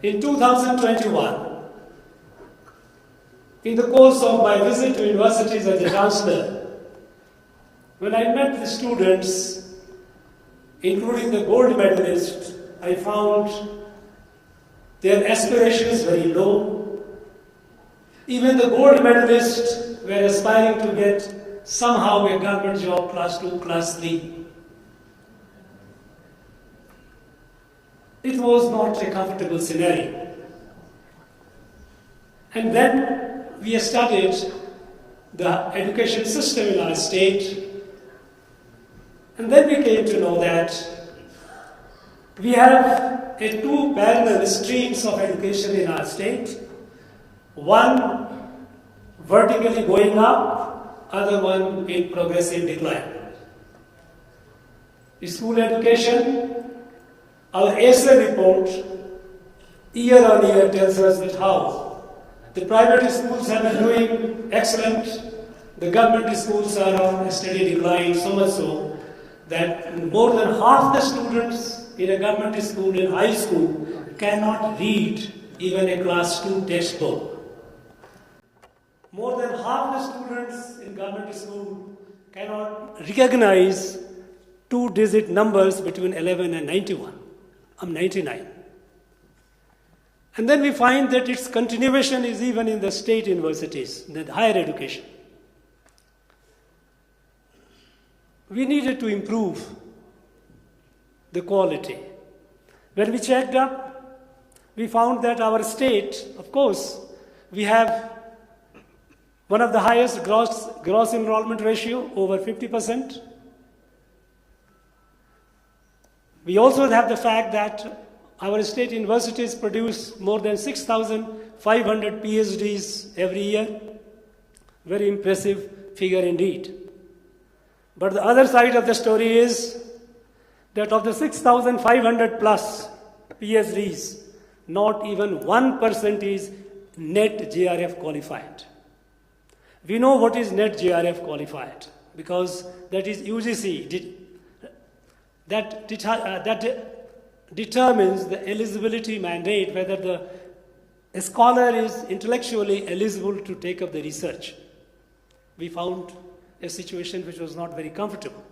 In 2021, in the course of my visit to universities as a chancellor, when I met the students, including the gold medalists, I found their aspirations very low. Even the gold medalists were aspiring to get somehow a government job, class 2, class 3. It was not a comfortable scenario. And then we studied the education system in our state, and then we came to know that we have two parallel streams of education in our state, one vertically going up, other one in progressive decline. School education, our ASA report year on year tells us that how the private schools have been doing excellent, the government schools are on a steady decline, so much so that more than half the students in a government school in high school cannot read even a class 2 textbook. More than half the students in government school cannot recognize two-digit numbers between 11 and 91. I'm 99. And then we find that its continuation is even in the state universities, the higher education. We needed to improve the quality. When we checked up, we found that our state, of course, we have one of the highest gross enrollment ratio, over 50%. We also have the fact that our state universities produce more than 6,500 PhDs every year. Very impressive figure indeed. But the other side of the story is that of the 6,500 plus PhDs, not even 1% is net JRF qualified. We know what is net JRF qualified because that is UGC. That determines the eligibility mandate, whether the scholar is intellectually eligible to take up the research. We found a situation which was not very comfortable.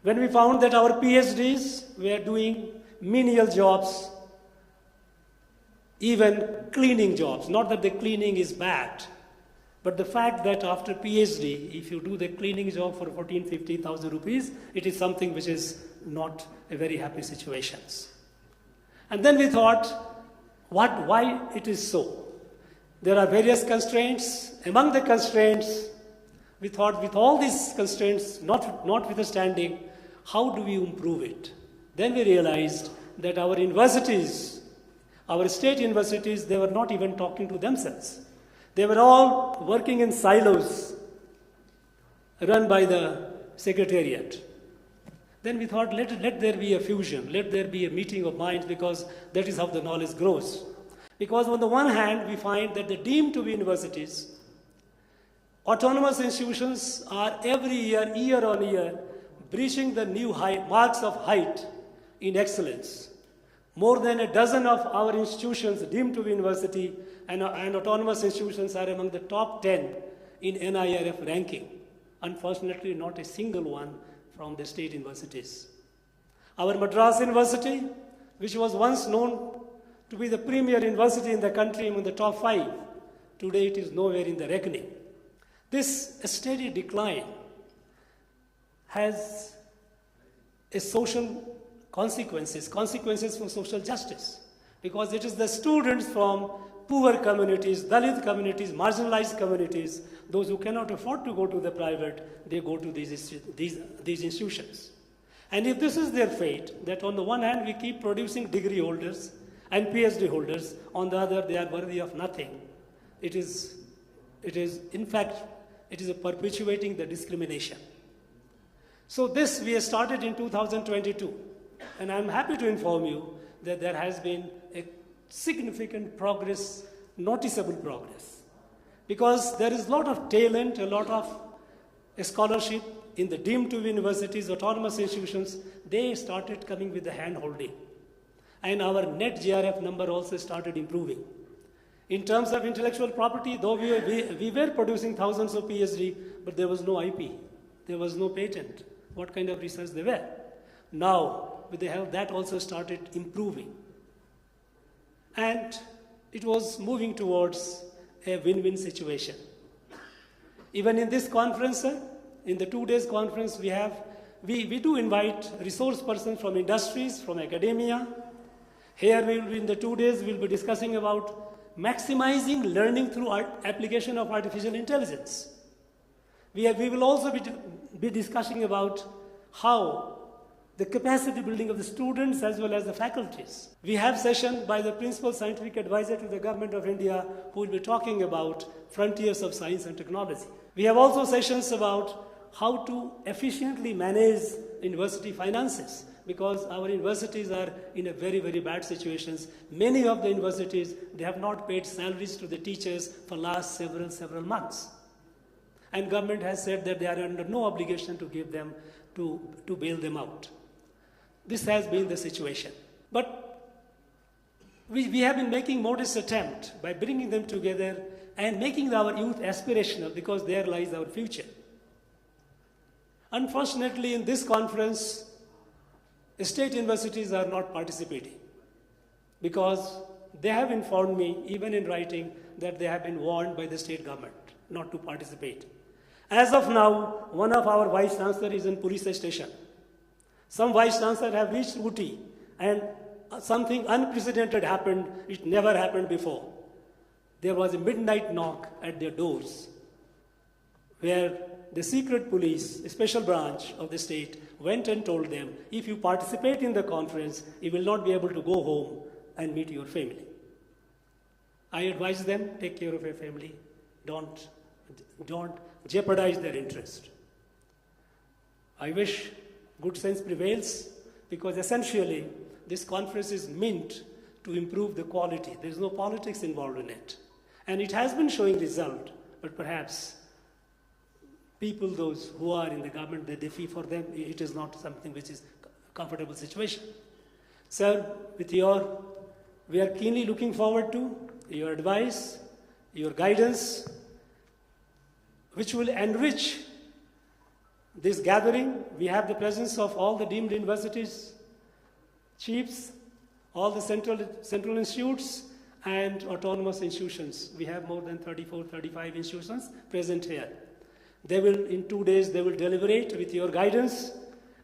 When we found that our PhDs were doing menial jobs, even cleaning jobs, not that the cleaning is bad, but the fact that after PhD, if you do the cleaning job for 14,000, 15,000 rupees, it is something which is not a very happy situation. And then we thought, why it is so? There are various constraints. Among the constraints, we thought with all these constraints, notwithstanding, how do we improve it? Then we realized that our universities, our state universities, they were not even talking to themselves. They were all working in silos run by the secretariat. Then we thought, let there be a fusion, let there be a meeting of minds, because that is how the knowledge grows. Because on the one hand, we find that the deemed to be universities, autonomous institutions are every year on year, breaching the new marks of height in excellence. More than a dozen of our institutions deemed to be university and autonomous institutions are among the top 10 in NIRF ranking. Unfortunately, not a single one from the state universities. Our Madras University, which was once known to be the premier university in the country among the top 5, today it is nowhere in the reckoning. This steady decline has a social consequences for social justice, because it is the students from poor communities, Dalit communities, marginalized communities, those who cannot afford to go to the private, they go to these institutions. And if this is their fate, that on the one hand we keep producing degree holders and PhD holders, on the other they are worthy of nothing, it is in fact, it is perpetuating the discrimination. So this we started in 2022, and I'm happy to inform you that there has been a significant progress, noticeable progress, because there is a lot of talent, a lot of scholarship in the deemed to be universities, autonomous institutions. They started coming with the hand holding. and our net GRF number also started improving. In terms of intellectual property, though we were producing thousands of PhD, but there was no IP, there was no patent. What kind of research they were? Now, with the help, that also started improving. And it was moving towards a win-win situation. Even in this conference, in the 2 days conference we do invite resource persons from industries, from academia. Here we will be in the 2 days, we'll be discussing about maximizing learning through application of artificial intelligence. We will also be discussing about how the capacity building of the students as well as the faculties. We have session by the Principal Scientific Advisor to the Government of India who will be talking about frontiers of science and technology. We have also sessions about how to efficiently manage university finances, because our universities are in a very, very bad situations. Many of the universities, they have not paid salaries to the teachers for last several months. And government has said that they are under no obligation to give them, to bail them out. This has been the situation. But we have been making modest attempt by bringing them together and making our youth aspirational, because there lies our future. Unfortunately, in this conference, state universities are not participating, because they have informed me, even in writing, that they have been warned by the state government not to participate. As of now, one of our vice chancellors is in police station. Some vice chancellors have reached Uti, and something unprecedented happened. It never happened before. There was a midnight knock at their doors, where the secret police, a special branch of the state, went and told them, if you participate in the conference, you will not be able to go home and meet your family. I advise them, take care of your family. Don't jeopardize their interest. I wish good sense prevails, because essentially this conference is meant to improve the quality. There is no politics involved in it. And it has been showing result, but perhaps people, those who are in the government, they feel for them, it is not something which is a comfortable situation. Sir, we are keenly looking forward to your advice, your guidance, which will enrich this gathering. We have the presence of all the deemed universities, chiefs, all the central institutes, and autonomous institutions. We have more than 34, 35 institutions present here. They will, in 2 days, they will deliberate with your guidance,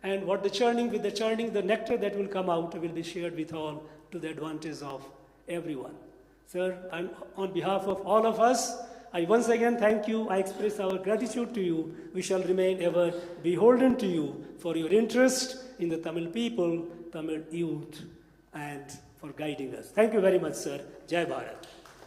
and with the churning, the nectar that will come out will be shared with all to the advantage of everyone. Sir, on behalf of all of us, I once again thank you. I express our gratitude to you. We shall remain ever beholden to you for your interest in the Tamil people, Tamil youth, and for guiding us. Thank you very much, sir. Jai Bharat.